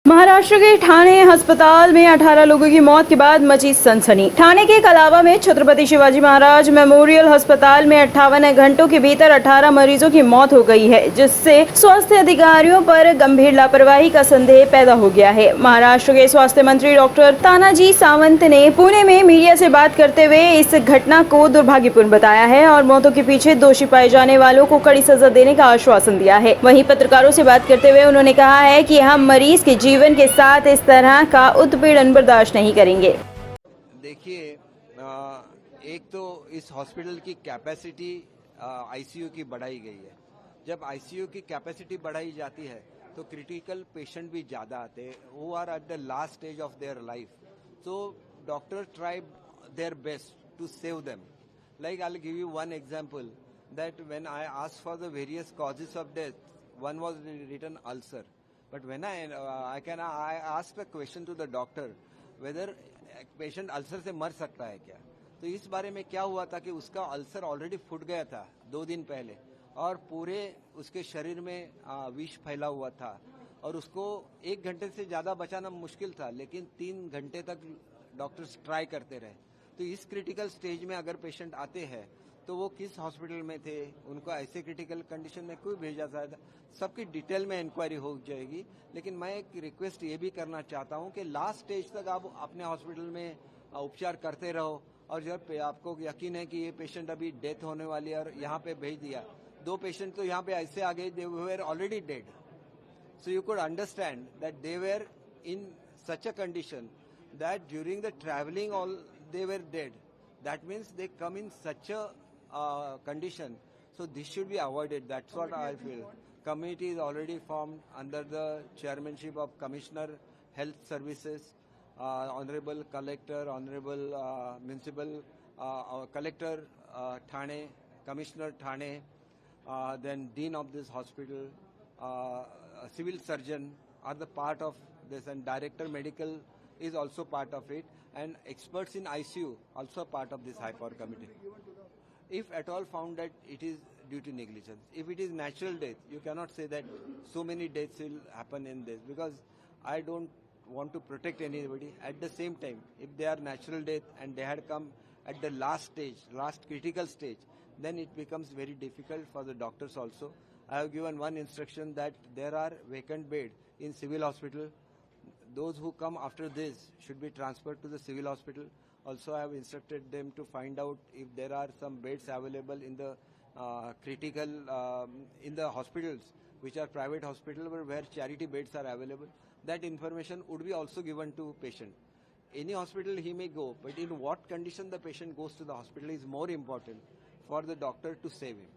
महाराष्ट्र के ठाणे अस्पताल में 18 लोगों की मौत के बाद मची सनसनी। ठाणे के कलावा में छत्रपति शिवाजी महाराज मेमोरियल अस्पताल में 58 घंटों के भीतर 18 मरीजों की मौत हो गई है, जिससे स्वास्थ्य अधिकारियों पर गंभीर लापरवाही का संदेह पैदा हो गया है। महाराष्ट्र के स्वास्थ्य मंत्री डॉक्टर तानाजी सावंत ने पुणे में मीडिया से बात करते हुए इस घटना को दुर्भाग्यपूर्ण बताया है और मौतों के पीछे दोषी पाए जाने वालों को कड़ी सजा देने का आश्वासन दिया है। वहीं पत्रकारों से बात करते हुए उन्होंने कहा है कि हम मरीज के जीवन के साथ इस तरह का उत्पीड़न बर्दाश्त नहीं करेंगे। देखिए, एक तो इस हॉस्पिटल की कैपेसिटी आईसीयू की बढ़ाई गई है। जब आईसीयू की कैपेसिटी बढ़ाई जाती है तो क्रिटिकल पेशेंट भी ज्यादा आते हैं, who are at the last stage of their life. So doctor try their best to save them. Like I will give you one example that when I asked for the various causes of death, one was written ulcer. But when I asked a question to the doctor whether patient ulcer से मर सकता है क्या, तो इस बारे में क्या हुआ था कि उसका अल्सर ऑलरेडी फूट गया था 2 दिन पहले और पूरे उसके शरीर में विष फैला हुआ था और उसको 1 घंटे से ज्यादा बचाना मुश्किल था, लेकिन 3 घंटे तक डॉक्टर्स ट्राई करते रहे। तो इस क्रिटिकल स्टेज में अगर पेशेंट आते हैं तो वो किस हॉस्पिटल में थे, उनको ऐसे क्रिटिकल कंडीशन में क्यों भेजा जाता, सबकी डिटेल में इंक्वायरी हो जाएगी। लेकिन मैं एक रिक्वेस्ट ये भी करना चाहता हूँ कि लास्ट स्टेज तक आप अपने हॉस्पिटल में उपचार करते रहो और जब आपको यकीन है कि ये पेशेंट अभी डेथ होने वाली है और यहाँ पे भेज दिया, 2 पेशेंट तो यहाँ पे ऐसे आ गए, they were already dead. So you could understand that they were in such a condition that during the traveling all they were dead. That means they come in such a condition. So this should be avoided. That's what I feel. Committee is already formed under the chairmanship of Commissioner Health Services, Honorable Collector, Honorable Municipal Collector Thane, Commissioner Thane, then Dean of this hospital, Civil Surgeon are the part of this, and Director Medical is also part of it, and experts in ICU also part of this high power committee. If at all found that it is due to negligence, if it is natural death, you cannot say that so many deaths will happen in this, because I don't want to protect anybody. At the same time, if they are natural death and they had come at the last stage, last critical stage, then it becomes very difficult for the doctors also. I have given one instruction that there are vacant beds in civil hospital. Those who come after this should be transferred to the civil hospital. Also, I have instructed them to find out if there are some beds available in the critical, in the hospitals, which are private hospitals where charity beds are available. That information would be also given to patient. Any hospital he may go, but in what condition the patient goes to the hospital is more important for the doctor to save him.